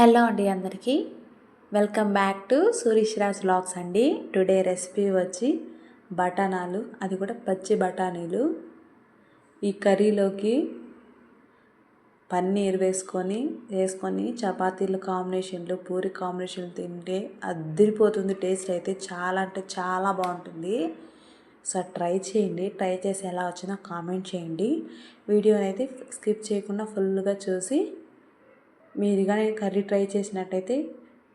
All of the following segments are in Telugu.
హలో అండి అందరికీ welcome back to Suresh Raj vlogs అండి. టుడే రెసిపీ వచ్చి బఠానాలు, అది కూడా పచ్చి బఠానీలు. ఈ కర్రీలోకి పన్నీర్ వేసుకొని చపాతీలు కాంబినేషన్లు, పూరి కాంబినేషన్లు తింటే అదిరిపోతుంది. టేస్ట్ అయితే చాలా అంటే చాలా బాగుంటుంది. సో ట్రై చేయండి. ట్రై చేసి ఎలా వచ్చిందో కామెంట్ చేయండి. వీడియోని అయితే స్కిప్ చేయకుండా ఫుల్గా చూసి మీరు కానీ కర్రీ ట్రై చేసినట్టయితే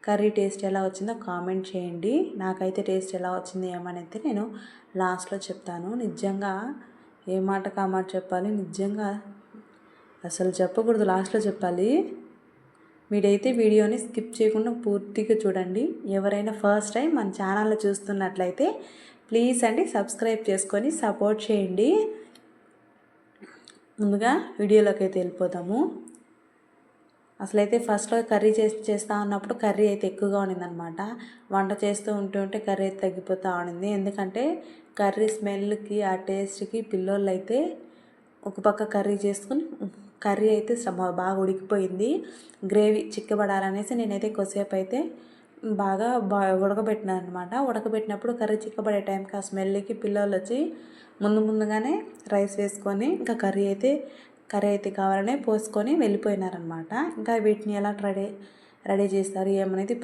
కర్రీ టేస్ట్ ఎలా వచ్చిందో కామెంట్ చేయండి. నాకైతే టేస్ట్ ఎలా వచ్చింది ఏమనైతే నేను లాస్ట్లో చెప్తాను. నిజంగా ఏ మాట కామాట చెప్పాలి, నిజంగా అసలు చెప్పకూడదు, లాస్ట్లో చెప్పాలి. మీరైతే వీడియోని స్కిప్ చేయకుండా పూర్తిగా చూడండి. ఎవరైనా ఫస్ట్ టైం మన ఛానల్లో చూస్తున్నట్లయితే ప్లీజ్ అండి సబ్స్క్రైబ్ చేసుకొని సపోర్ట్ చేయండి. ముందుగా వీడియోలోకి అయితే వెళ్ళిపోతాము. అసలైతే ఫస్ట్లో కర్రీ చేస్తూ ఉన్నప్పుడు కర్రీ అయితే ఎక్కువగా ఉండిందనమాట. వంట చేస్తూ ఉంటే కర్రీ అయితే తగ్గిపోతూ ఉండింది. ఎందుకంటే కర్రీ స్మెల్కి ఆ టేస్ట్కి పిల్లోళ్ళు అయితే ఒక పక్క కర్రీ చేసుకుని కర్రీ అయితే బాగా ఉడికిపోయింది. గ్రేవీ చిక్కబడాలనేసి నేనైతే కొద్దిసేపు అయితే బాగా ఉడకబెట్టినాను అనమాట. ఉడకబెట్టినప్పుడు కర్రీ చిక్కబడే టైంకి ఆ స్మెల్కి పిల్లోళ్ళు వచ్చి ముందుగానే రైస్ వేసుకొని ఇంకా కర్రీ అయితే కావాలనే పోసుకొని వెళ్ళిపోయినారనమాట. ఇంకా వీటిని ఎలా రెడీ చేస్తారు ఏమనేది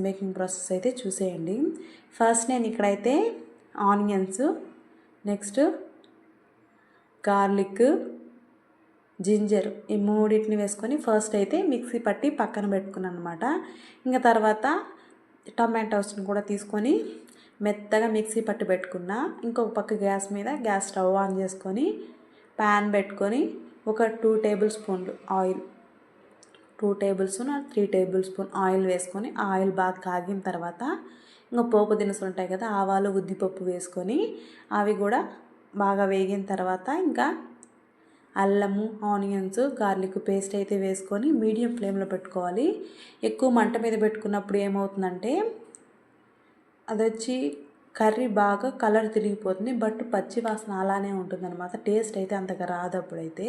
మేకింగ్ ప్రాసెస్ అయితే చూసేయండి. ఫస్ట్ నేను ఇక్కడైతే ఆనియన్స్, నెక్స్ట్ గార్లిక్, జింజర్ ఈ మూడింటిని వేసుకొని ఫస్ట్ అయితే మిక్సీ పట్టి పక్కన పెట్టుకున్నాను అనమాట. ఇంకా తర్వాత టమాటోస్ని కూడా తీసుకొని మెత్తగా మిక్సీ పట్టి పెట్టుకున్నా. ఇంకొక పక్క గ్యాస్ స్టవ్ ఆన్ చేసుకొని ప్యాన్ పెట్టుకొని ఒక 2 టేబుల్ స్పూన్లు oil, 2 table spoon 3 table spoon oil వేసుకొని ఆయిల్ బాగా కాగిన తర్వాత ఇంకా పోపు దినుసులు ఉంటాయి కదా, ఆవాలు, ఉద్దిపప్పు వేసుకొని అవి కూడా బాగా వేగిన తర్వాత ఇంకా అల్లము, ఆనియన్స్, గార్లిక్ పేస్ట్ అయితే వేసుకొని మీడియం ఫ్లేమ్లో పెట్టుకోవాలి. ఎక్కువ మంట మీద పెట్టుకున్నప్పుడు ఏమవుతుందంటే అది వచ్చి కర్రీ బాగా కలర్ తిరిగిపోతుంది, బట్ పచ్చి వాసన అలానే ఉంటుందన్నమాట. టేస్ట్ అయితే అంతగా రాదు. అప్పుడైతే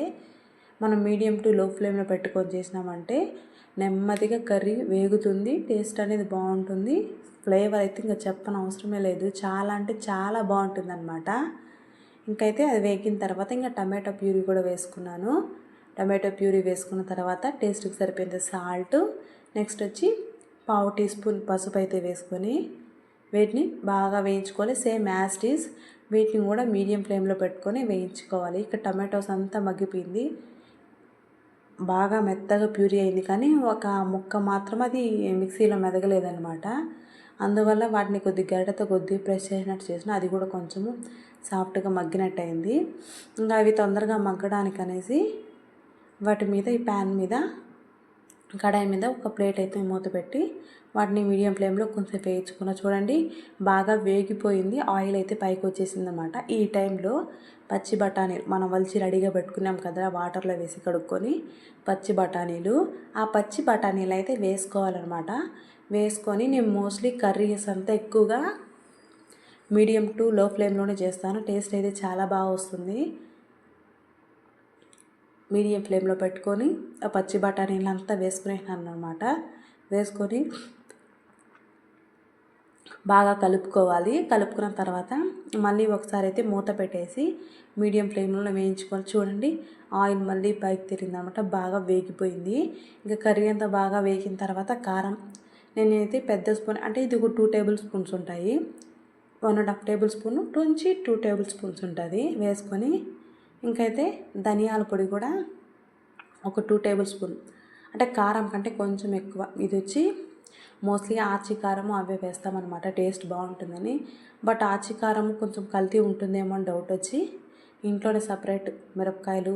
మనం మీడియం టు లో ఫ్లేమ్లో పెట్టుకొని చేసినామంటే నెమ్మదిగా కర్రీ వేగుతుంది, టేస్ట్ అనేది బాగుంటుంది. ఫ్లేవర్ అయితే ఇంకా చెప్పనవసరమే లేదు, చాలా అంటే చాలా బాగుంటుంది అనమాట. ఇంకైతే అది వేగిన తర్వాత ఇంకా టమాటో ప్యూరీ కూడా వేసుకున్నాను. టమాటో ప్యూరీ వేసుకున్న తర్వాత టేస్ట్కి సరిపోయేంత సాల్ట్, నెక్స్ట్ వచ్చి 1/2 టీ స్పూన్ పసుపు అయితే వేసుకొని వీటిని బాగా వేయించుకోవాలి. సేమ్ యాజ్ ఇట్ ఈజ్ వీటిని కూడా మీడియం ఫ్లేమ్లో పెట్టుకొని వేయించుకోవాలి. ఇక్కడ టమాటోస్ అంతా మగ్గిపోయింది, బాగా మెత్తగా ప్యూరీ అయింది, కానీ ఒక ముక్క మాత్రం అది మిక్సీలో మెదగలేదనమాట. అందువల్ల వాటిని గరిటెతో ప్రెస్ చేసినట్టు చేసిన అది కూడా కొంచెము సాఫ్ట్గా మగ్గినట్టు అయింది. ఇంకా అవి తొందరగా మగ్గడానికి అనేసి వాటి మీద ఈ ప్యాన్ మీద కడాయి మీద ఒక ప్లేట్ అయితే మూత పెట్టి వాటిని మీడియం ఫ్లేమ్లో కొంచెం వేయించుకున్న. చూడండి బాగా వేగిపోయింది, ఆయిల్ అయితే పైకి వచ్చేసింది అనమాట. ఈ టైంలో పచ్చి బఠానీలు మనం వలిచి రెడీగా పెట్టుకున్నాం కదా, వాటర్లో వేసి కడుక్కొని పచ్చి బఠానీలు, ఆ పచ్చి బఠానీలు అయితే వేసుకోవాలన్నమాట. వేసుకొని నేను మోస్ట్లీ కర్రీస్ అంతా ఎక్కువగా మీడియం టు లో ఫ్లేమ్లోనే చేస్తాను. టేస్ట్ అయితే చాలా బాగా వస్తుంది. మీడియం ఫ్లేమ్లో పెట్టుకొని ఆ పచ్చి బఠానీలు అంతా వేసుకునేసాను అనమాట. వేసుకొని బాగా కలుపుకోవాలి. కలుపుకున్న తర్వాత మళ్ళీ ఒకసారి అయితే మూత పెట్టేసి మీడియం ఫ్లేమ్లో వేయించుకొని చూడండి ఆయిల్ మళ్ళీ పైకి తిరిగిందనమాట, బాగా వేగిపోయింది. ఇంకా కర్రీ అంతా బాగా వేగిన తర్వాత కారం నేనైతే పెద్ద స్పూన్, అంటే ఇది ఒక 2 టేబుల్ స్పూన్స్ ఉంటాయి, 1.5 టేబుల్ స్పూన్ నుంచి 2 టేబుల్ స్పూన్స్ ఉంటుంది వేసుకొని, ఇంకైతే ధనియాల పొడి కూడా ఒక 2 టేబుల్ స్పూన్, అంటే కారం కంటే కొంచెం ఎక్కువ. ఇది వచ్చి మోస్ట్లీ ఆచి కారము అవే వేస్తామన్నమాట, టేస్ట్ బాగుంటుందని. బట్ ఆచి కారం కొంచెం కల్తీ ఉంటుందేమో అని డౌట్ వచ్చి ఇంట్లోనే సపరేట్ మిరపకాయలు,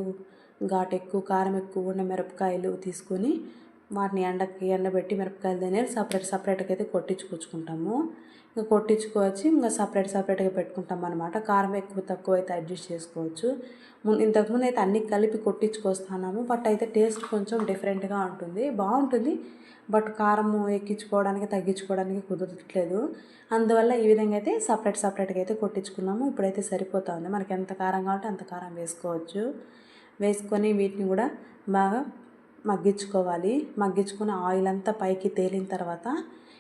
ఘాటు ఎక్కువ కారం ఎక్కువ ఉన్న మిరపకాయలు తీసుకొని వాటిని ఎండబెట్టి మిరపకాయలు తినేది సపరేట్గా అయితే కొట్టించుకొచ్చుకుంటాము. ఇంకా కొట్టించుకోవచ్చి ఇంకా సపరేట్గా పెట్టుకుంటాం అనమాట. కారం ఎక్కువ తక్కువ అయితే అడ్జస్ట్ చేసుకోవచ్చు. ఇంతకుముందు అయితే అన్నీ కలిపి కొట్టించుకొస్తున్నాము, బట్ అయితే టేస్ట్ కొంచెం డిఫరెంట్గా ఉంటుంది, బాగుంటుంది. బట్ కారం ఎక్కించుకోవడానికి తగ్గించుకోవడానికి కుదరట్లేదు. అందువల్ల ఈ విధంగా అయితే సపరేట్గా అయితే కొట్టించుకున్నాము. ఇప్పుడైతే సరిపోతుంది, మనకి ఎంత కారం కావాలంటే అంత కారం వేసుకోవచ్చు. వేసుకొని వీటిని కూడా బాగా మగ్గించుకోవాలి. మగ్గించుకొని ఆయిల్ అంతా పైకి తేలిన తర్వాత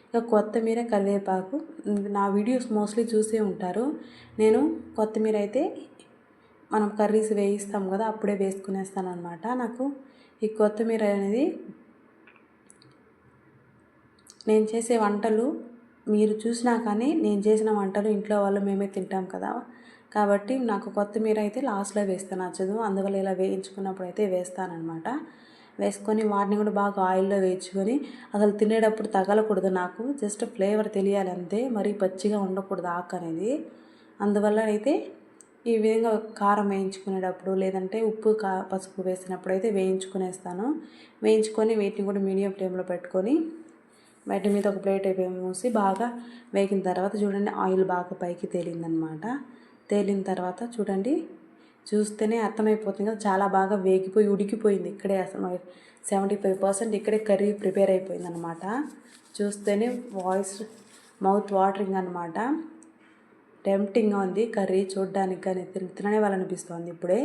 ఇక కొత్తిమీర, కరివేపాకు నా వీడియోస్ మోస్ట్లీ చూసే ఉంటారు. నేను కొత్తిమీర అయితే మనం కర్రీస్ వేయిస్తాం కదా, అప్పుడే వేసుకునేస్తాను అనమాట. నాకు ఈ కొత్తిమీర అనేది నేను చేసే వంటలు మీరు చూసినా కానీ నేను చేసిన వంటలు ఇంట్లో వాళ్ళు మేమే తింటాం కదా, కాబట్టి నాకు కొత్తిమీర అయితే లాస్ట్లో వేస్తే నచ్చదు. అందువల్ల ఇలా వేయించుకున్నప్పుడు అయితే వేస్తానన్నమాట. వేసుకొని వాటిని కూడా బాగా ఆయిల్లో వేయించుకొని అసలు తినేటప్పుడు తగలకూడదు, నాకు జస్ట్ ఫ్లేవర్ తెలియాలి అంతే, మరీ పచ్చిగా ఉండకూడదు ఆకు అనేది. అందువల్ల అయితే ఈ విధంగా కారం వేయించుకునేటప్పుడు లేదంటే ఉప్పు పసుపు వేసినప్పుడు అయితే వేయించుకునేస్తాను. వేయించుకొని వీటిని కూడా మీడియం ఫ్లేమ్లో పెట్టుకొని వాటి మీద ఒక ప్లేట్ మూసి బాగా వేగిన తర్వాత చూడండి ఆయిల్ బాగా పైకి తేలిందనమాట. తేలిన తర్వాత చూడండి, చూస్తేనే అర్థమైపోతుంది కదా, చాలా బాగా వేగిపోయి ఉడికిపోయింది. ఇక్కడే అసలు 75% ఇక్కడే కర్రీ ప్రిపేర్ అయిపోయిందనమాట. చూస్తేనే మౌత్ వాటరింగ్ అనమాట. టెంప్టింగ్గా ఉంది కర్రీ చూడడానికి, కానీ తిననే వాళ్ళనిపిస్తుంది ఇప్పుడే.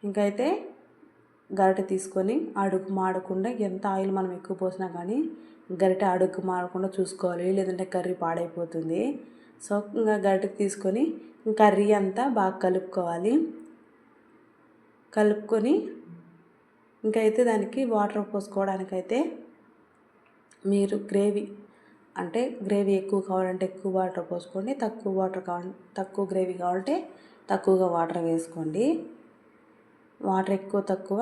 ఇంకైతే గరిటె తీసుకొని అడుగు మాడకుండా, ఎంత ఆయిల్ మనం ఎక్కువ పోసినా కానీ గరిటె అడుగు మాడకుండా చూసుకోవాలి, లేదంటే కర్రీ పాడైపోతుంది. సో ఇంకా గరిటె తీసుకొని కర్రీ అంతా బాగా కలుపుకోవాలి. కలుపుకొని ఇంకైతే దానికి వాటర్ పోసుకోవడానికైతే మీరు గ్రేవీ ఎక్కువ కావాలంటే ఎక్కువ వాటర్ పోసుకోండి, తక్కువ గ్రేవీ కావాలంటే తక్కువగా వాటర్ వేసుకోండి. వాటర్ ఎక్కువ తక్కువ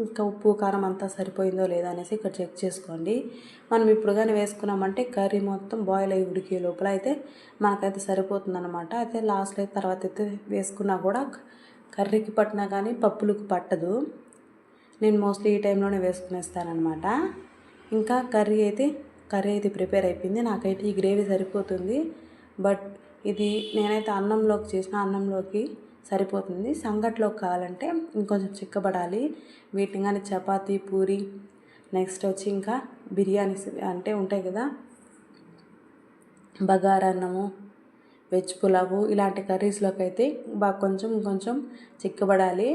ఇంకా ఉప్పు కారం అంతా సరిపోయిందో లేదా అనేసి ఇక్కడ చెక్ చేసుకోండి. మనం ఇప్పుడు కానీ వేసుకున్నామంటే కర్రీ మొత్తం బాయిల్ అయ్యి ఉడికే లోపల అయితే మనకైతే సరిపోతుందన్నమాట. అయితే లాస్ట్లో తర్వాత అయితే వేసుకున్నా కూడా కర్రీకి పట్టినా కానీ పప్పులకు పట్టదు. నేను మోస్ట్లీ ఈ టైంలోనే వేసుకునేస్తానమాట. ఇంకా కర్రీ అయితే ప్రిపేర్ అయిపోయింది. నాకైతే ఈ గ్రేవీ సరిపోతుంది. బట్ ఇది నేనైతే అన్నంలోకి సరిపోతుంది. సంగట్లోకి కావాలంటే ఇంకొంచెం చిక్కబడాలి. వీటిని కానీ చపాతీ, పూరి, నెక్స్ట్ వచ్చి ఇంకా బిర్యానీస్ అంటే ఉంటాయి కదా, బగారా అన్నము, వెజ్ పులావు, ఇలాంటి కర్రీస్లోకి అయితే బాగా కొంచెం చిక్కబడాలి.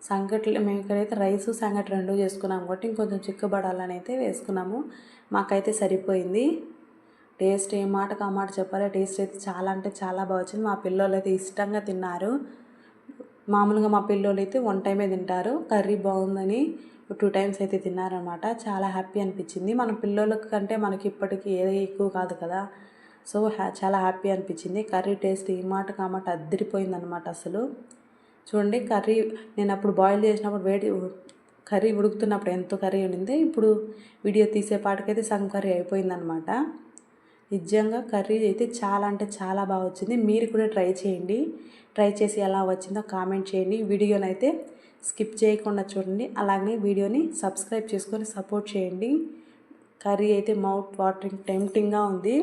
సంగట్లు మేము ఇక్కడైతే రైసు సంగటి 2 చేసుకున్నాము కాబట్టి ఇంకొంచెం చిక్కబడాలని అయితే వేసుకున్నాము. మాకైతే సరిపోయింది. టేస్ట్ ఏ మాటకు ఆ మాట చెప్పాలి, టేస్ట్ అయితే చాలా అంటే చాలా బాగా వచ్చింది. మా పిల్లలు అయితే ఇష్టంగా తిన్నారు. మామూలుగా మా పిల్లలు అయితే 1 టైమే తింటారు. కర్రీ బాగుందని 2 టైమ్స్ అయితే తిన్నారనమాట. చాలా హ్యాపీ అనిపించింది. మన పిల్లల కంటే మనకి ఇప్పటికీ ఏది ఎక్కువ కాదు కదా, సో చాలా హ్యాపీ అనిపించింది. కర్రీ టేస్ట్ ఈ మాటకు ఆ మాట అద్దరిపోయిందనమాట. అసలు చూడండి, కర్రీ నేను అప్పుడు బాయిల్ చేసినప్పుడు కర్రీ ఉడుకుతున్నప్పుడు ఎంతో కర్రీ ఉండింది, ఇప్పుడు వీడియో తీసేపాటికైతే సగం కర్రీ అయిపోయిందనమాట. నిజంగా కర్రీ అయితే చాలా అంటే చాలా బాగా వచ్చింది. మీరు కూడా ట్రై చేయండి. ట్రై చేసి ఎలా వచ్చిందో కామెంట్ చేయండి. వీడియోని అయితే స్కిప్ చేయకుండా చూడండి. అలాగే వీడియోని సబ్స్క్రైబ్ చేసుకొని సపోర్ట్ చేయండి. కర్రీ అయితే మౌత్ వాటరింగ్ టెంప్టింగ్గా ఉంది.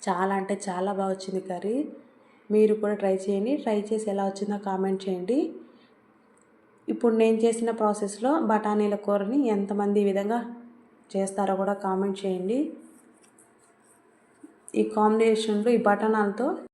చాలా అంటే చాలా బాగా వచ్చింది కర్రీ. మీరు కూడా ట్రై చేయండి. ట్రై చేసి ఎలా వచ్చిందో కామెంట్ చేయండి. ఇప్పుడు నేను చేసిన ప్రాసెస్లో బఠానీల కూరని ఎంతమంది ఈ విధంగా చేస్తారో కూడా కామెంట్ చేయండి. ఈ కాంబినేషన్లో ఈ బఠానాలతో